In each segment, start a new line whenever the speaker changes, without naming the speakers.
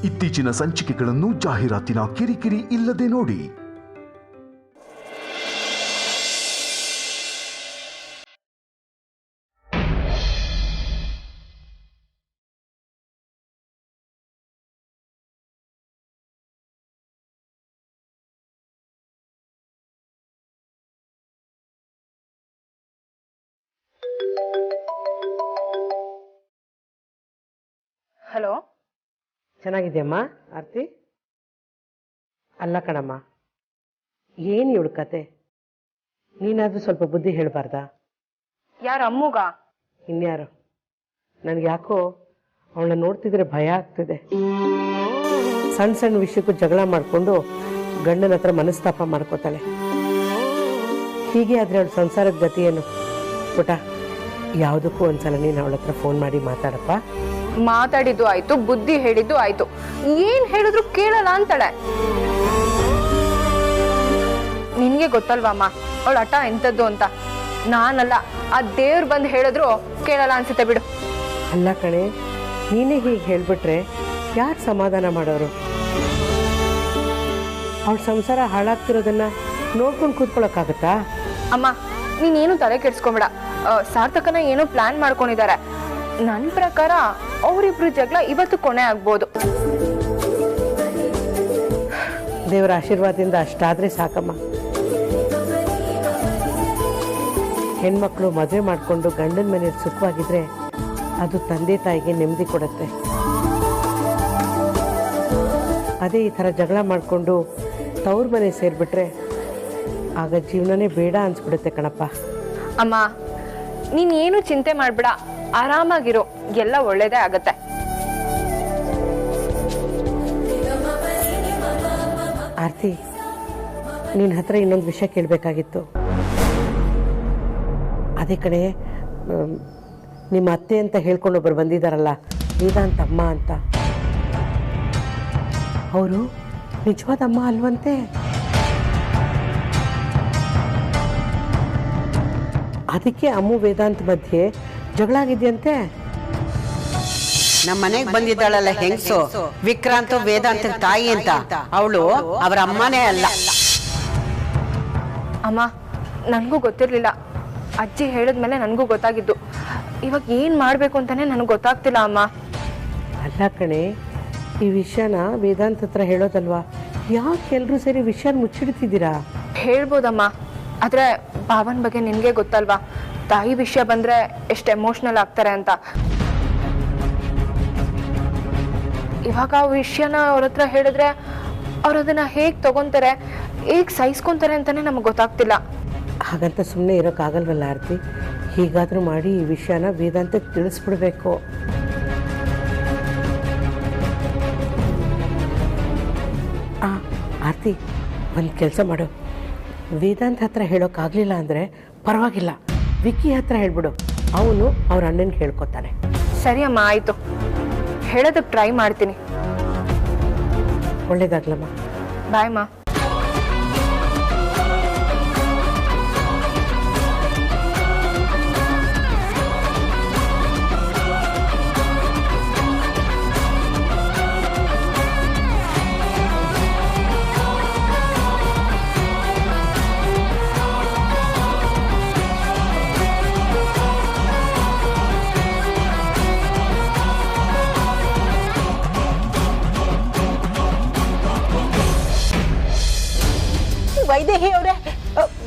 ಇತ್ತೀಚಿನ ಸಂಚಿಕೆಗಳನ್ನು ಜಾಹೀರಾತಿನ ಕಿರಿಕಿರಿ ಇಲ್ಲದೆ ನೋಡಿ.
ಹಲೋ,
ಚೆನ್ನಾಗಿದೆಯಮ್ಮ ಆರ್ತಿ? ಅಲ್ಲ ಕಣಮ್ಮ, ಏನು ಇವಳು ಕತೆ? ನೀನಾದ್ರೂ ಸ್ವಲ್ಪ ಬುದ್ಧಿ ಹೇಳಬಾರ್ದಾ?
ಯಾರು ಅಮ್ಮುಗ?
ಇನ್ಯಾರು? ನನಗೆ ಯಾಕೋ ಅವಳನ್ನ ನೋಡ್ತಿದ್ರೆ ಭಯ ಆಗ್ತಿದೆ. ಸಣ್ಣ ಸಣ್ಣ ವಿಷಯಕ್ಕೂ ಜಗಳ ಮಾಡಿಕೊಂಡು ಗಂಡನ ಹತ್ರ ಮನಸ್ತಾಪ ಮಾಡ್ಕೋತಾಳೆ. ಹೀಗೆ ಆದರೆ ಅವಳ ಸಂಸಾರದ ಗತಿ ಏನು? ಪುಟ, ಯಾವುದಕ್ಕೂ ಒಂದ್ಸಲ ನೀನು ಅವಳ ಹತ್ರ ಫೋನ್ ಮಾಡಿ ಮಾತಾಡಪ್ಪ.
ಮಾತಾಡಿದ್ದು ಆಯ್ತು, ಬುದ್ಧಿ ಹೇಳಿದ್ದು ಆಯ್ತು, ಏನ್ ಹೇಳಿದ್ರು ಕೇಳಲ್ಲ ಅಂತಾಳೆ. ನಿನ್ಗೆ ಗೊತ್ತಲ್ವಮ್ಮ ಅವಳ ಹಠ ಎಂತದ್ದು ಅಂತ. ನಾನಲ್ಲ, ಆ ದೇವ್ರು ಬಂದು ಹೇಳಿದ್ರು ಕೇಳಲ್ಲ ಅನ್ಸುತ್ತೆ ಬಿಡು.
ಅಲ್ಲ ಕಣೆ, ನೀನೇ ಹೀಗೆ ಹೇಳ್ಬಿಟ್ರೆ ಯಾರು ಸಮಾಧಾನ ಮಾಡೋರು? ಅವಳ ಸಂಸಾರ ಹಾಳಾಗ್ತಿರೋದನ್ನ ನೋಡ್ಕೊಂಡು ಕೂತ್ಕೊಳಕ್ಕಾಗತ್ತಾ?
ಅಮ್ಮ, ನೀನೇನು ತಲೆ ಕೆಡ್ಸ್ಕೊಂಬೇಡ. ಸಾರ್ಥಕನ ಏನೋ ಪ್ಲಾನ್ ಮಾಡ್ಕೊಂಡಿದ್ದಾರೆ. ನನ್ನ ಪ್ರಕಾರ ಅವರಿಬ್ರು ಜಗಳ ಇವತ್ತು ಕೊನೆ ಆಗ್ಬೋದು.
ದೇವರ ಆಶೀರ್ವಾದದಿಂದ ಅಷ್ಟಾದ್ರೆ ಸಾಕಮ್ಮ. ಹೆಣ್ಮಕ್ಳು ಮದುವೆ ಮಾಡಿಕೊಂಡು ಗಂಡನ ಮನೆಯಲ್ಲಿ ಸುಖವಾಗಿದ್ರೆ ಅದು ತಂದೆ ತಾಯಿಗೆ ನೆಮ್ಮದಿ ಕೊಡುತ್ತೆ. ಅದೇ ಈ ಥರ ಜಗಳ ಮಾಡಿಕೊಂಡು ತವ್ರ ಮನೆ ಸೇರಿಬಿಟ್ರೆ ಆಗ ಜೀವನನೇ ಬೇಡ ಅನ್ಸ್ಬಿಡುತ್ತೆ ಕಣಪ್ಪ.
ಅಮ್ಮ, ನೀನೇನು ಚಿಂತೆ ಮಾಡ್ಬೇಡ, ಆರಾಮಾಗಿರು, ಎಲ್ಲ ಒಳ್ಳೇದೇ ಆಗತ್ತೆ.
ಆರ್ತಿ, ನಿನ್ನ ಹತ್ರ ಇನ್ನೊಂದು ವಿಷಯ ಕೇಳಬೇಕಾಗಿತ್ತು. ಅದೇ ಕಡೆ ನಿಮ್ಮ ಅತ್ತೆ ಅಂತ ಹೇಳ್ಕೊಂಡೊಬ್ಬರು ಬಂದಿದ್ದಾರಲ್ಲ, ವೇದಾಂತ ಅಮ್ಮ ಅಂತ, ಅವರು ನಿಜವಾದ ಅಮ್ಮ ಅಲ್ವಂತೆ? ಅದಕ್ಕೆ ಅಮ್ಮು ವೇದಾಂತ ಮಧ್ಯೆ ಜಗಳ ಆಗಿದೆಯಂತೆ.
ನಮ್ಮ ಮನೆಗೆ ಬಂದಿದ್ದಾಳಲ್ಲ ಹೆಂಗಸು, ವಿಕ್ರಾಂತ್ ವೇದಾಂತ ತಾಯಿ ಅಂತ, ಅವಳು ಅವರ ಅಮ್ಮನೇ ಅಲ್ಲ.
ಅಮ್ಮ, ನನಗೂ ಗೊತ್ತಿರ್ಲಿಲ್ಲ. ಅಜ್ಜಿ ಹೇಳಿದ್ಮೇಲೆ ನನಗೂ ಗೊತ್ತಾಗಿದ್ದು. ಇವಾಗ ಏನ್ ಮಾಡ್ಬೇಕು ಅಂತಾನೆ ನನಗೆ ಗೊತ್ತಾಗ್ತಿಲ್ಲ ಅಮ್ಮ.
ಅಲ್ಲ ಕಣೆ, ಈ ವಿಷಯನ ವೇದಾಂತ ಹತ್ರ ಹೇಳೋದಲ್ವಾ? ಯಾಕೆ ಎಲ್ಲರೂ ಸೇರಿ ವಿಷಯ ಮುಚ್ಚಿಡ್ತಿದ್ದೀರಾ?
ಹೇಳ್ಬೋದಮ್ಮ, ಆದ್ರೆ ಭಾವನ್ ಬಗ್ಗೆ ನಿನ್ಗೆ ಗೊತ್ತಲ್ವಾ, ತಾಯಿ ವಿಷಯ ಬಂದ್ರೆ ಎಷ್ಟು ಎಮೋಷನಲ್ ಆಗ್ತಾರೆ ಅಂತ. ಇವಾಗ ಆ ವಿಷಯನ ಅವ್ರ ಹತ್ರ ಹೇಳಿದ್ರೆ ಅವ್ರ ಅದನ್ನ ಹೇಗ್ ತಗೊಂತಾರೆ, ಹೇಗ್ ಸಹಿಸ್ಕೊಂತಾರೆ ಅಂತಾನೆ ನಮ್ಗೆ ಗೊತ್ತಾಗ್ತಿಲ್ಲ.
ಹಾಗಂತ ಸುಮ್ಮನೆ ಇರೋಕ್ಕಾಗಲ್ವಲ್ಲ ಆರ್ತಿ? ಹೀಗಾದ್ರೂ ಮಾಡಿ ಈ ವಿಷಯನ ವೇದಾಂತ ತಿಳಿಸ್ಬಿಡ್ಬೇಕು. ಆರ್ತಿ, ಒಂದು ಕೆಲಸ ಮಾಡು, ವೇದಾಂತ ಹತ್ರ ಹೇಳೋಕ್ಕಾಗಲಿಲ್ಲ ಅಂದರೆ ಪರವಾಗಿಲ್ಲ, ವಿಕ್ಕಿ ಹತ್ರ ಹೇಳ್ಬಿಡು, ಅವನು ಅವ್ರ ಅಣ್ಣನಿಗೆ ಹೇಳ್ಕೊತಾನೆ.
ಸರಿ ಅಮ್ಮ, ಆಯ್ತು, ಹೇಳೋದಕ್ಕೆ ಟ್ರೈ ಮಾಡ್ತೀನಿ.
ಒಳ್ಳೇದಾಗ್ಲಮ್ಮ.
ಬಾಯ್ ಅಮ್ಮ.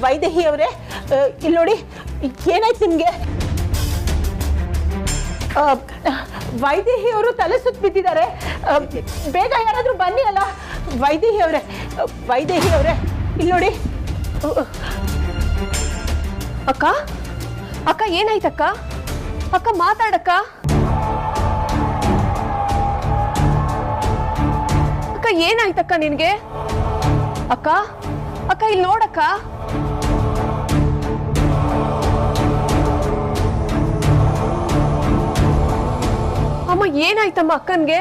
ವೈದೇಹಿ ಅವರೇ, ಇಲ್ಲಿ ನೋಡಿ, ಏನಾಯ್ತು ನಿಮ್ಗೆ? ವೈದೇಹಿ ಅವರು ತಲೆ ಸುತ್ತ ಬಿದ್ದಿದ್ದಾರೆ. ಬೇಗ ಯಾರಾದ್ರೂ ಬನ್ನಿ ಅಲ್ಲ. ವೈದೇಹಿ ಅವರೇ, ಇಲ್ಲಿ ನೋಡಿ.
ಅಕ್ಕ, ಅಕ್ಕ ಏನಾಯ್ತಕ್ಕ? ಅಕ್ಕ ಮಾತಾಡಕ್ಕ. ಅಕ್ಕ ಏನಾಯ್ತಕ್ಕ ನಿನ್ಗೆ? ಅಕ್ಕ, ಅಕ್ಕ ಇಲ್ಲಿ ನೋಡಕ್ಕ. ಅಮ್ಮ ಏನಾಯ್ತಮ್ಮ ಅಕ್ಕನ್ಗೆ?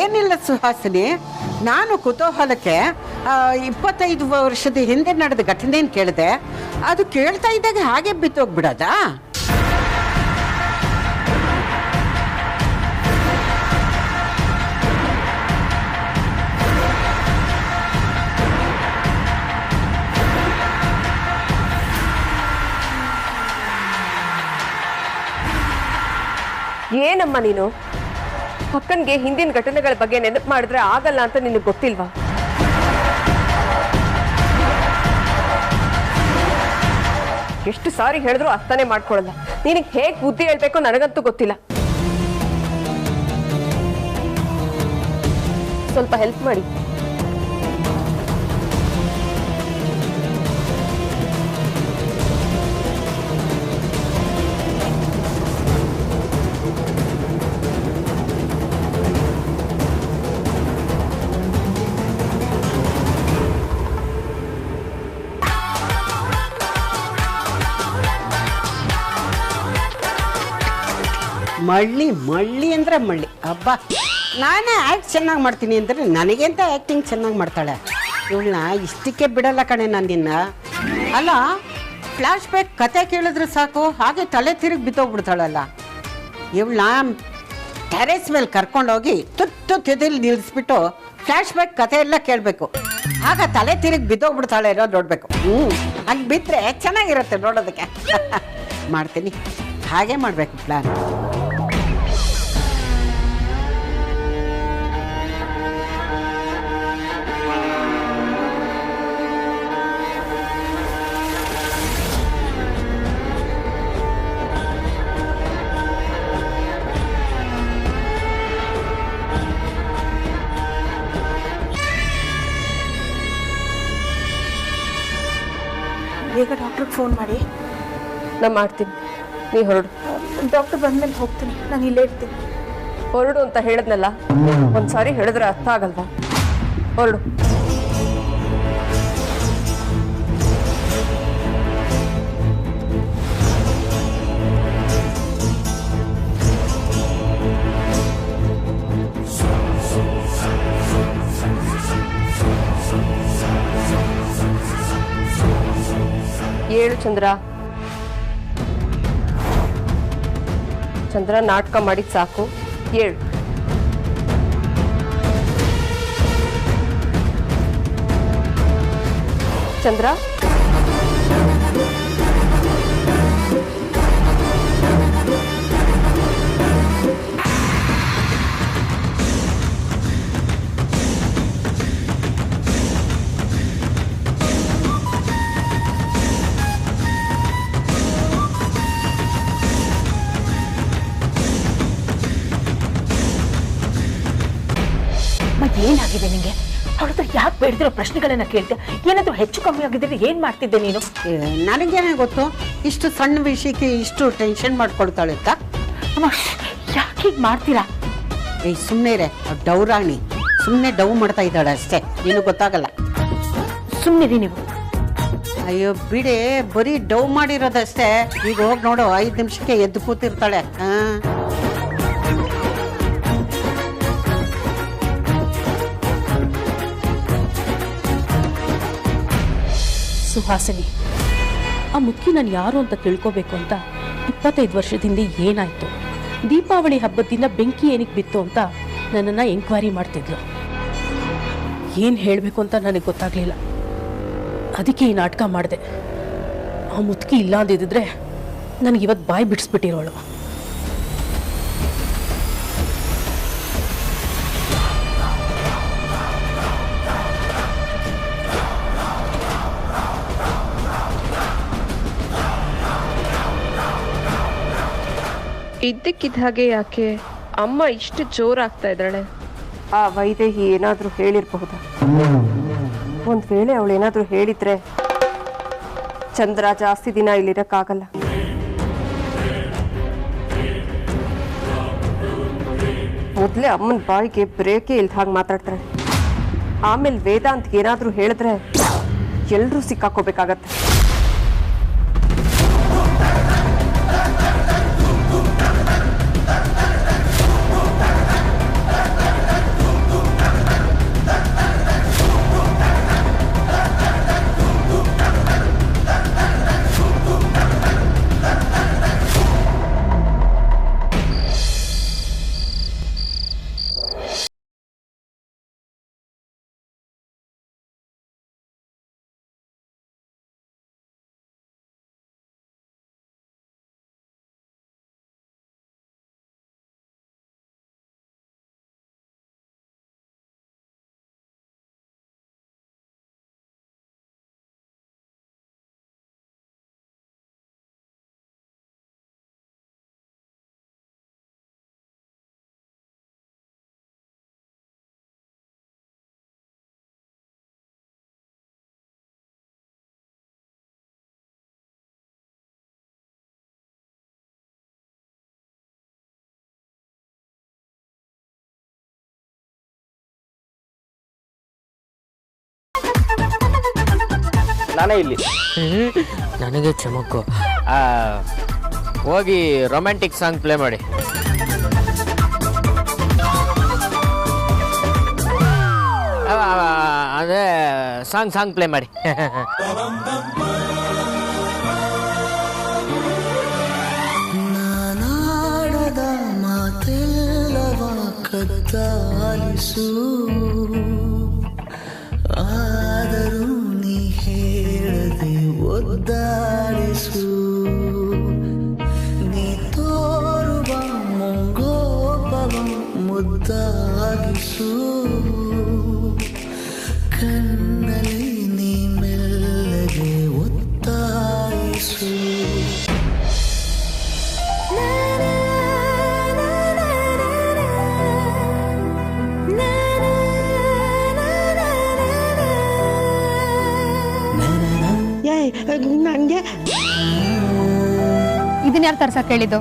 ಏನಿಲ್ಲ ಸುಹಾಸಿನಿ, ನಾನು ಕುತೂಹಲಕ್ಕೆ 25 ವರ್ಷದ ಹಿಂದೆ ನಡೆದ ಘಟನೆಯನ್ನು ಕೇಳಿದೆ. ಅದು ಕೇಳ್ತಾ ಇದ್ದಾಗ ಹಾಗೆ ಬಿತ್ತೋಗ್ಬಿಡೋದಾ?
ಏನಮ್ಮ ನೀನು? ಅಕ್ಕನ್ಗೆ ಹಿಂದಿನ ಘಟನೆಗಳ ಬಗ್ಗೆ ನೆನಪು ಮಾಡಿದ್ರೆ ಆಗಲ್ಲ ಅಂತ ನಿನಗೆ ಗೊತ್ತಿಲ್ವಾ? ಎಷ್ಟು ಸಾರಿ ಹೇಳಿದ್ರು ಅರ್ಥನೇ ಮಾಡ್ಕೊಳ್ಳಲ್ಲ. ನಿನಗೆ ಹೇಗೆ ಬುದ್ಧಿ ಹೇಳ್ಬೇಕು ನನಗಂತೂ ಗೊತ್ತಿಲ್ಲ. ಸ್ವಲ್ಪ ಹೆಲ್ಪ್ ಮಾಡಿ.
ಮಳ್ಳಿ ಅಂದ್ರೆ ಮಳ್ಳಿ. ಹಬ್ಬ, ನಾನೇ ಆ್ಯಕ್ಟ್ ಚೆನ್ನಾಗಿ ಮಾಡ್ತೀನಿ ಅಂದರೆ ನನಗೆಂತ ಆ್ಯಕ್ಟಿಂಗ್ ಚೆನ್ನಾಗಿ ಮಾಡ್ತಾಳೆ. ಇವಳನ್ನ ಇಷ್ಟಕ್ಕೆ ಬಿಡಲ್ಲ ಕಣೆ ನಾನು ನಿನ್ನ. ಅಲ್ಲ, ಫ್ಲ್ಯಾಶ್ ಬ್ಯಾಕ್ ಕತೆ ಕೇಳಿದ್ರೆ ಸಾಕು ಹಾಗೆ ತಲೆ ತಿರುಗಿ ಬಿದ್ದೋಗ್ಬಿಡ್ತಾಳಲ್ಲ. ಇವಳನ್ನ ಟೆರೆಸ್ ಮೇಲೆ ಕರ್ಕೊಂಡೋಗಿ ತುತ್ತು ತಿದಿಲಿ ನಿಲ್ಲಿಸ್ಬಿಟ್ಟು ಫ್ಲ್ಯಾಶ್ ಬ್ಯಾಕ್ ಕತೆ ಎಲ್ಲ ಕೇಳಬೇಕು. ಆಗ ತಲೆ ತಿರುಗಿ ಬಿದ್ದೋಗ್ಬಿಡ್ತಾಳೆ ಇರೋ ನೋಡಬೇಕು. ಹಂಗೆ ಬಿದ್ದರೆ ಚೆನ್ನಾಗಿರುತ್ತೆ ನೋಡೋದಕ್ಕೆ. ಮಾಡ್ತೀನಿ, ಹಾಗೆ ಮಾಡಬೇಕು ಪ್ಲ್ಯಾನ್.
ಬೇಗ ಡಾಕ್ಟ್ರಿಗೆ ಫೋನ್ ಮಾಡಿ.
ನಾನು ಮಾಡ್ತೀನಿ, ನೀ ಹೊರಡು.
ಡಾಕ್ಟರ್ ಬಂದ್ಮೇಲೆ ಹೋಗ್ತೀನಿ, ನಾನು ಇಲ್ಲೇ ಇರ್ತೀನಿ.
ಹೊರಡು ಅಂತ ಹೇಳಿದ್ನಲ್ಲ, ಒಂದ್ಸಾರಿ ಹೇಳಿದ್ರೆ ಅರ್ಥ ಆಗಲ್ವಾ? ಹೊರಡು. ಏಳು ಚಂದ್ರ. ಚಂದ್ರ, ನಾಟಕ ಮಾಡಿದ್ ಸಾಕು, ಏಳು. ಚಂದ್ರ,
ಏನಾಗಿದೆ ನಿಂಗೆ? ಅವಳ ಹತ್ರ ಯಾಕೆ ಬೇಡದಿರೋ ಪ್ರಶ್ನೆಗಳನ್ನ ಕೇಳ್ತೀಯ? ಏನಾದರೂ ಹೆಚ್ಚು ಕಮ್ಮಿ ಆಗಿದ್ರೆ ಏನ್ ಮಾಡ್ತಿದ್ದೆ ನೀನು?
ನನಗೇನೇ ಗೊತ್ತು ಇಷ್ಟು ಸಣ್ಣ ವಿಷಯಕ್ಕೆ ಇಷ್ಟು ಟೆನ್ಷನ್ ಮಾಡ್ಕೊಳ್ತಾಳೆ ಅಂತ.
ಅಮ್ಮ, ಯಾಕೆ ಹೀಗೆ ಮಾಡ್ತೀರಾ?
ಸುಮ್ಮನೆ ರೇ, ಡೌರಾಣಿ ಸುಮ್ಮನೆ ಡವ್ ಮಾಡ್ತಾ ಇದ್ದಾಳೆ ಅಷ್ಟೇ, ಏನು ಗೊತ್ತಾಗಲ್ಲ.
ಸುಮ್ಮನಿರಿ ನೀವು.
ಅಯ್ಯೋ ಬಿಡಿ, ಬರೀ ಡವ್ ಮಾಡಿರೋದಷ್ಟೇ. ಈಗ ಹೋಗಿ ನೋಡು, 5 ನಿಮಿಷಕ್ಕೆ ಎದ್ದು ಕೂತಿರ್ತಾಳೆ.
ಸುಹಾಸಿನಿ, ಆ ಮುಖ್ಯ ನಾನು ಯಾರು ಅಂತ ತಿಳ್ಕೋಬೇಕು ಅಂತ 25 ವರ್ಷದಿಂದ ಏನಾಯ್ತು, ದೀಪಾವಳಿ ಹಬ್ಬದಿಂದ ಬೆಂಕಿ ಏನಕ್ಕೆ ಬಿತ್ತು ಅಂತ ನನ್ನನ್ನು ಎಂಕ್ವೈರಿ ಮಾಡ್ತಿದ್ಲು. ಏನು ಹೇಳಬೇಕು ಅಂತ ನನಗೆ ಗೊತ್ತಾಗಲಿಲ್ಲ. ಅದಕ್ಕೆ ಈ ನಾಟಕ ಮಾಡಿದೆ. ಆ ಮುದುಕಿ ಇಲ್ಲ ಅಂದಿದ್ರೆ ನನಗಿವತ್ತು ಬಾಯಿ ಬಿಡಿಸ್ಬಿಟ್ಟಿರೋಳು.
ಇದ್ದಕ್ಕಿದ್ದ ಹಾಗೆ ಯಾಕೆ ಅಮ್ಮ ಇಷ್ಟು ಜೋರಾಗ್ತಾ ಇದ್ದಾಳೆ? ಆ ವೈದೇಹಿ ಏನಾದರೂ ಹೇಳಿರಬಹುದಾ? ಒಂದು ವೇಳೆ ಅವಳೇನಾದರೂ ಹೇಳಿದ್ರೆ ಚಂದ್ರ ಜಾಸ್ತಿ ದಿನ ಇಲ್ಲಿರಕ್ಕಾಗಲ್ಲ. ಮೊದಲೇ ಅಮ್ಮನ ಬಾಯಿಗೆ ಬ್ರೇಕೇ ಇಲ್ದ ಹಾಗೆ ಮಾತಾಡ್ತಾಳೆ. ಆಮೇಲೆ ವೇದಾಂತ್ಗೆ ಏನಾದರೂ ಹೇಳಿದ್ರೆ ಎಲ್ಲರೂ ಸಿಕ್ಕಾಕೋಬೇಕಾಗತ್ತೆ.
ನಾನೇ ಇಲ್ಲಿ.
ನನಗೆ ಚಮಕ್ಕು. ಹೋಗಿ ರೊಮ್ಯಾಂಟಿಕ್ ಸಾಂಗ್ ಪ್ಲೇ ಮಾಡಿ. ಅದೇ ಸಾಂಗ್ ಪ್ಲೇ ಮಾಡಿ.
ನಾನಾಡದ ಮಾತೆಲ್ಲವ ಕದ್ದಾಲಿಸು, ಆದರೂ ನೀ ಹೇಳದೆ ಒದ್ದಾಡಿಸು, ನೀ ತೋರುವ ಮುಂಗೋಪವ ಮುದ್ದಾಗಿಸು, ಕಣ್ಣಲ್ಲಿ ನೀ ಮೆಲ್ಲಗೆ ಒತ್ತಾಯಿಸು.
ನಂಗೆ
ಇದನ್ನ ಯಾರು ತರ್ಸಕ್ ಹೇಳಿದ್ದು?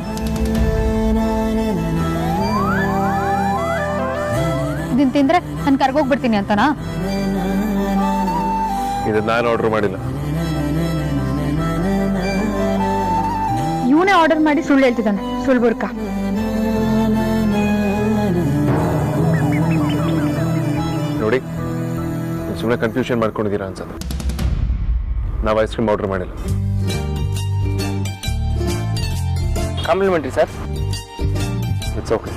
ಇದನ್ ತಿಂದ್ರೆ ನಾನು ಕರ್ಗೋಗ್ಬಿಡ್ತೀನಿ ಅಂತನಾ?
ಇದನ್ನ ನಾನು ಆರ್ಡರ್ ಮಾಡಿಲ್ಲ.
ಇವನೇ ಆರ್ಡರ್ ಮಾಡಿ ಸುಳ್ಳು ಹೇಳ್ತಿದ್ದಾನೆ, ಸುಳ್ಬುರ್ಕ.
ನೋಡಿ, ಸುಮ್ಮನೆ ಕನ್ಫ್ಯೂಷನ್ ಮಾಡ್ಕೊಂಡಿದ್ದೀರಾ ಅನ್ಸುತ್ತೆ. ನಾವು ಐಸ್ ಕ್ರೀಮ್ ಆರ್ಡರ್ ಮಾಡಿಲ್ಲ.
Complimentary sir.
It's okay.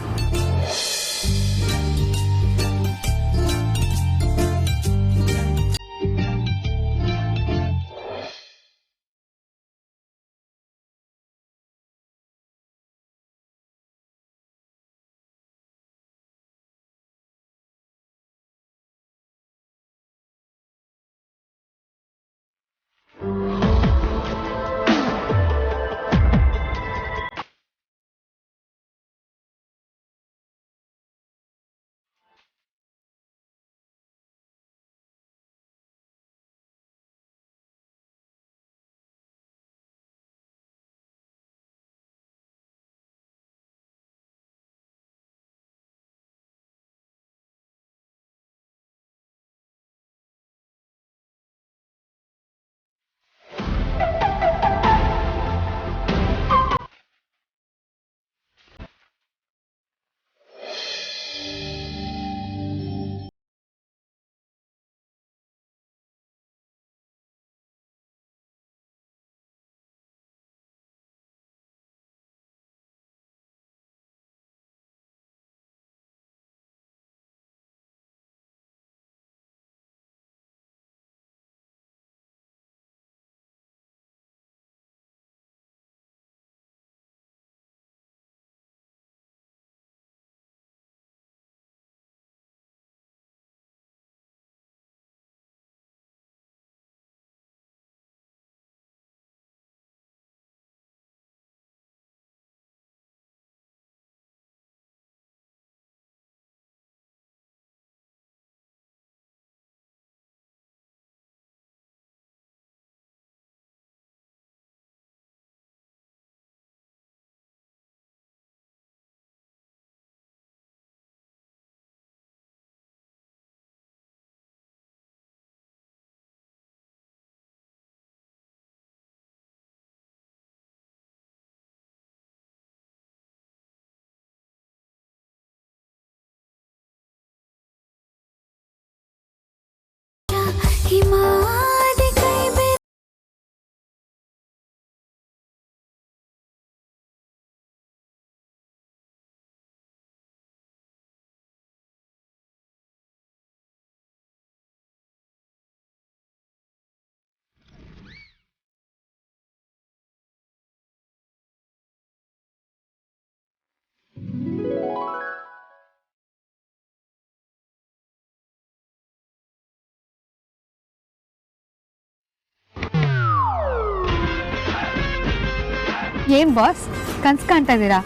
ಏನ್ ಬಾಸ್ ಕನ್ಸ್ ಕಾಣ್ತಾ ಇದ್ದೀರಾ?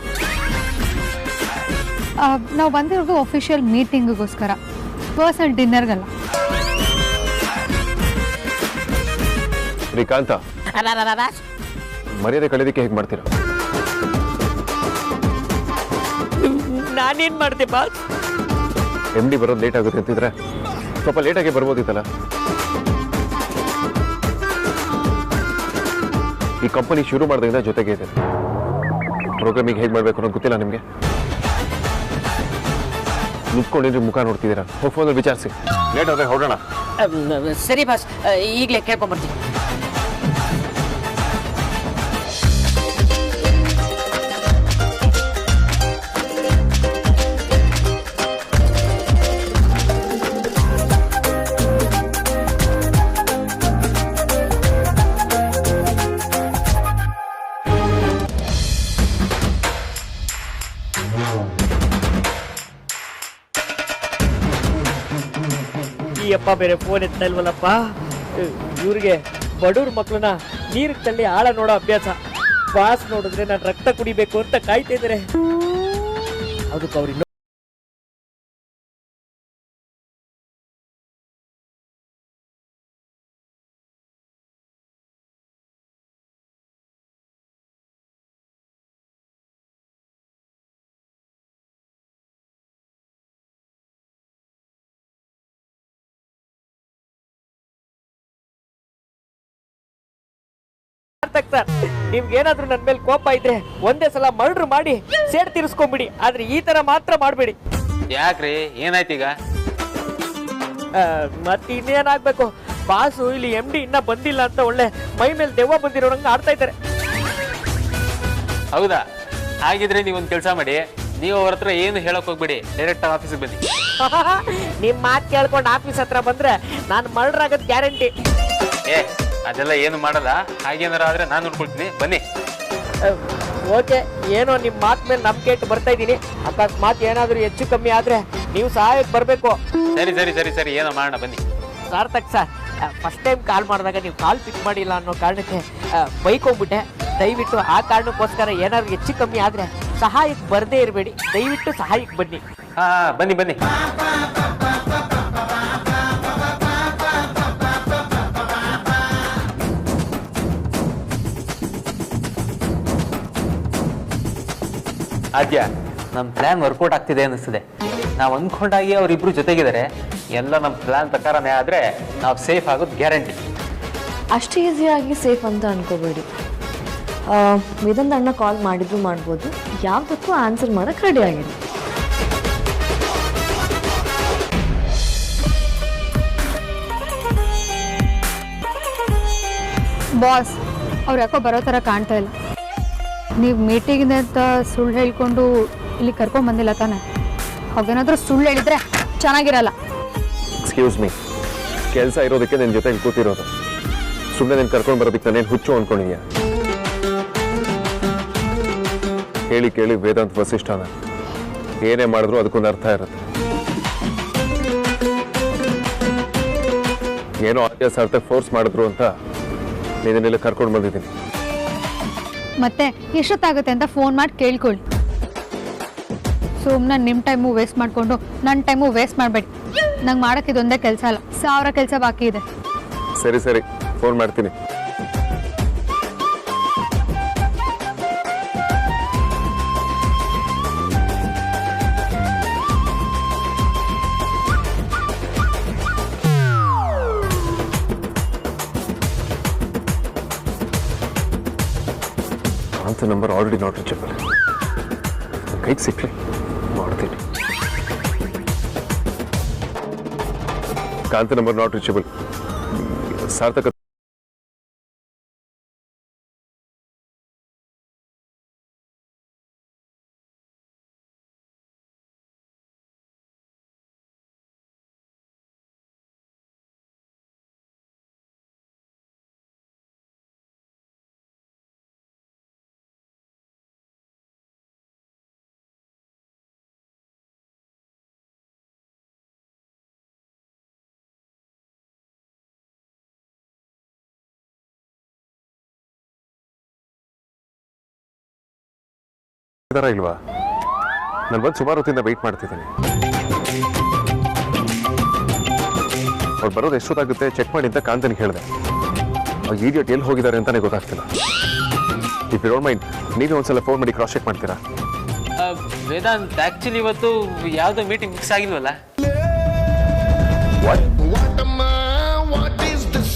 ನಾವು ಬಂದಿರೋದು ಅಫಿಷಿಯಲ್ ಮೀಟಿಂಗ್ಗೋಸ್ಕರ, ಪರ್ಸನಲ್ ಡಿನ್ನರ್ಗಲ್ಲ.
ಶ್ರೀಕಾಂತ, ಮರ್ಯಾದೆ ಕಳೆದಕ್ಕೆ ಹೇಗೆ ಮಾಡ್ತೀರಾ?
ನಾನೇನ್ ಮಾಡ್ದೆ ಬಾಸ್?
MD ಬರೋದು ಲೇಟ್ ಆಗುತ್ತೆ ಅಂತಿದ್ರೆ ಸ್ವಲ್ಪ ಲೇಟಾಗಿ ಬರ್ಬೋದಿತ್ತಲ್ಲ. ಈ ಕಂಪನಿ ಶುರು ಮಾಡಿದಾಗಿಂದ ಜೊತೆಗೆ ಇದೆ. ಪ್ರೋಗ್ರಾಮಿಂಗ್ ಹೇಗೆ ಮಾಡಬೇಕು ಅನ್ನೋದು ಗೊತ್ತಿಲ್ಲ ನಿಮಗೆ? ನಿಂತ್ಕೊಂಡಿದ್ರೆ ಮುಖ ನೋಡ್ತಿದ್ದೀರಾ? ಹೋಗಿ ಫೋನಲ್ಲಿ ವಿಚಾರಿಸಿ. ಲೇಟ್ ಆದರೆ ಹೊರಡೋಣ.
ಸರಿ ಬಾಸ್, ಈಗಲೇ ಕೇಳ್ಕೊಂಬರ್ತೀನಿ.
ಅಪ್ಪ ಬೇರೆ ಫೋನ್ ಎತ್ತಾ ಇಲ್ವಲ್ಲಪ್ಪ. ಇವ್ರಿಗೆ ಬಡವ್ರ ಮಕ್ಕಳನ್ನ ನೀರಿಗೆ ತಳ್ಳಿ ಆಳ ನೋಡೋ ಅಭ್ಯಾಸ. ಬಾಸ್ ನೋಡಿದ್ರೆ ನಾನು ರಕ್ತ ಕುಡಿಬೇಕು ಅಂತ ಕಾಯ್ತಾ ಇದ್ದಾರೆ. ಅದಕ್ಕೆ ಅವ್ರು ಸರ್, ನಿಮ್ಗೇನಾದ್ರೂ ನನ್ನ ಮೇಲೆ ಕೋಪ ಇದ್ರೆ ಒಂದೇ ಸಲ ಮರ್ಡರ್ ಮಾಡಿ ಸೇಡ್ ತೀರಿಸ್ಕೊಂಡ್ಬಿಡಿ. ಆದ್ರೆ ಈ ತರ ಮಾತ್ರ ಮಾಡ್ಬೇಡಿ.
ಯಾಕ್ರಿ, ಏನಾಯ್ತೀಗ?
ಮತ್ತೆ ಇನ್ನೇನಾಗ್ಬೇಕು, ಬಾಸು ಇಲ್ಲಿ MD ಇನ್ನ ಬಂದಿಲ್ಲ ಅಂತ ಒಳ್ಳೆ ಮೈ ಮೇಲೆ ದೆವ್ವ ಬಂದಿರೋರಂಗ ಆಡ್ತಾ ಇದ್ದಾರೆ.
ಹೌದಾ? ಹಾಗಿದ್ರೆ ನೀವೊಂದು ಕೆಲಸ ಮಾಡಿ, ನೀವು ಅವ್ರ ಹತ್ರ ಏನು ಹೇಳಕ್ ಹೋಗ್ಬೇಡಿ, ಡೈರೆಕ್ಟ್ ಆಫೀಸಿಗೆ ಬನ್ನಿ.
ನಿಮ್ ಮಾತು ಕೇಳ್ಕೊಂಡು ಆಫೀಸ್ ಹತ್ರ ಬಂದ್ರೆ ನಾನು ಮರ್ಡರ್ ಆಗೋದು ಗ್ಯಾರಂಟಿ.
ಅದೆಲ್ಲ ಏನು ಮಾಡಲ್ಲ. ಹಾಗೇನಾರ ಆದ್ರೆ ನಾನು ನೋಡ್ಕೊಳ್ತೀನಿ, ಬನ್ನಿ.
ಓಕೆ, ಏನೋ ನಿಮ್ಮ ಮಾತು ಮೇಲೆ ನಂಬಿಕೆ ಇಟ್ಟು ಬರ್ತಾ ಇದ್ದೀನಿ. ಅಕಸ್ಮಾತ್ ಏನಾದರೂ ಹೆಚ್ಚು ಕಮ್ಮಿ ಆದ್ರೆ ನೀವು ಸಹಾಯಕ್ಕೆ ಬರಬೇಕು.
ಸರಿ ಸರಿ ಸರಿ ಸರಿ, ಏನೋ ಮಾಡೋಣ, ಬನ್ನಿ.
Sarthak sir, first time call ಮಾಡಿದಾಗ ನೀವು ಕಾಲ್ ಪಿಕ್ ಮಾಡಿಲ್ಲ ಅನ್ನೋ ಕಾರಣಕ್ಕೆ ಬೈಕ್ ಹೋಗ್ಬಿಟ್ಟೆ. ದಯವಿಟ್ಟು ಆ ಕಾರಣಕ್ಕೋಸ್ಕರ ಏನಾದ್ರು ಹೆಚ್ಚು ಕಮ್ಮಿ ಆದ್ರೆ ಸಹಾಯಕ್ಕೆ ಬರದೇ ಇರಬೇಡಿ. ದಯವಿಟ್ಟು ಸಹಾಯಕ್ಕೆ ಬನ್ನಿ.
ಬನ್ನಿ ಬನ್ನಿ. ಆದ್ಯ, ನಮ್ಮ ಪ್ಲಾನ್ ವರ್ಕೌಟ್ ಆಗ್ತಿದೆ ಅನ್ನಿಸ್ತದೆ. ನಾವು ಅಂದ್ಕೊಂಡಾಗಿ ಅವರಿಬ್ರು ಜೊತೆಗಿದ್ದಾರೆ. ಎಲ್ಲ ನಮ್ಮ ಪ್ಲಾನ್ ಪ್ರಕಾರನೇ ಆದರೆ ನಾವು ಸೇಫ್ ಆಗೋದು ಗ್ಯಾರಂಟಿ.
ಅಷ್ಟು ಈಸಿಯಾಗಿ ಸೇಫ್ ಅಂತ ಅನ್ಕೋಬೇಡಿ. ವೇದಾಂತ ಅಣ್ಣ ಕಾಲ್ ಮಾಡಿದ್ರು ಮಾಡ್ಬೋದು. ಯಾವುದಕ್ಕೂ ಆನ್ಸರ್ ಮಾಡೋಕ್ಕೆ ರೆಡಿ ಆಗಿದೆ.
ಬಾಸ್, ಅವ್ರು ಯಾಕೋ ಬರೋ ಥರ ಕಾಣ್ತಾ ಇಲ್ಲ. ನೀವು ಮೀಟಿಂಗ್ ಅಂತ ಸುಳ್ಳು ಹೇಳ್ಕೊಂಡು ಇಲ್ಲಿ ಕರ್ಕೊಂಡ್ ಬಂದಿಲ್ಲ ತಾನೆ? ಹಾಗೇನಾದ್ರೂ ಸುಳ್ಳು ಹೇಳಿದ್ರೆ ಚೆನ್ನಾಗಿರಲ್ಲ.
ಎಕ್ಸ್ಕ್ಯೂಸ್ ಮೀ, ಕೆಲಸ ಇರೋದಕ್ಕೆ ನನ್ನ ಜೊತೆ ಕೂತಿರೋದು. ಸುಮ್ಮನೆ ನೀನು ಕರ್ಕೊಂಡು ಬರೋದಕ್ಕೆ ನಾನೇನು ಹುಚ್ಚು ಅನ್ಕೊಂಡಿದ್ಯಾ? ಹೇಳಿ ಕೇಳಿ ವೇದಾಂತ್ ವಸಿಷ್ಠನ ಏನೇ ಮಾಡಿದ್ರು ಅದಕ್ಕೊಂದು ಅರ್ಥ ಇರುತ್ತೆ. ಏನೋ ಆದ್ಯ ಸಾರ್ಥ ಫೋರ್ಸ್ ಮಾಡಿದ್ರು ಅಂತ ನೀನೆಲ್ಲ ಕರ್ಕೊಂಡು ಬಂದಿದ್ದೀನಿ.
ಮತ್ತೆ ಎಷ್ಟೊತ್ತಾಗುತ್ತೆ ಅಂತ ಫೋನ್ ಮಾಡಿ ಕೇಳ್ಕೊಳ್ಳಿ. ಸುಮ್ಮನೆ ನಿಮ್ಮ ಟೈಮು ವೇಸ್ಟ್ ಮಾಡಿಕೊಂಡು ನನ್ನ ಟೈಮು ವೇಸ್ಟ್ ಮಾಡಬೇಡಿ. ನಂಗೆ ಮಾಡೋಕ್ಕೆ ಇದೊಂದೇ ಕೆಲಸ ಅಲ್ಲ, 1000 ಕೆಲಸ ಬಾಕಿ ಇದೆ.
ಸರಿ ಸರಿ, ಫೋನ್ ಮಾಡ್ತೀನಿ. ಅಂತ ನಂಬರ್ ಆಲ್ರೆಡಿ ನಾಟ್ ರೀಚಬಲ್. ಕೈಗೆ ಸಿಕ್ಲಿ ಮಾಡ್ತೀನಿ. ಕಾಂತ ನಂಬರ್ ನಾಟ್ ರೀಚಬಲ್. ಸಾರ್ಥಕ ಇಲ್ವಾ? ನಾನು ಬಂದು ಸುಮಾರು ಹೊತ್ತಿಂದ ವೆಯ್ಟ್ ಮಾಡ್ತಿದ್ದೀನಿ. ಅವ್ರು ಬರೋದು ಎಷ್ಟೊತ್ತಾಗುತ್ತೆ ಚೆಕ್ ಮಾಡಿ ಅಂತ ಕಾಂತನಿಗೆ ಹೇಳಿದೆ. ಈಡಿಯಟ್ ಎಲ್ಲಿ ಹೋಗಿದ್ದಾರೆ ಅಂತಾನೆ ಗೊತ್ತಾಗ್ತಿಲ್ಲ. ಇಫ್ ಯು ಡೋಂಟ್ ಮೈಂಡ್, ನೀವೇ ಒಂದ್ಸಲ ಫೋನ್ ಮಾಡಿ ಕ್ರಾಸ್ ಚೆಕ್ ಮಾಡ್ತೀರಾ?
ವೇದಾಂತ್, ಆಕ್ಚುಲಿ ಇವತ್ತು ಯಾವುದೋ ಮೀಟಿಂಗ್ ಫಿಕ್ಸ್ ಆಗಿಲ್ವಲ್ಲ?
What am I? What is this?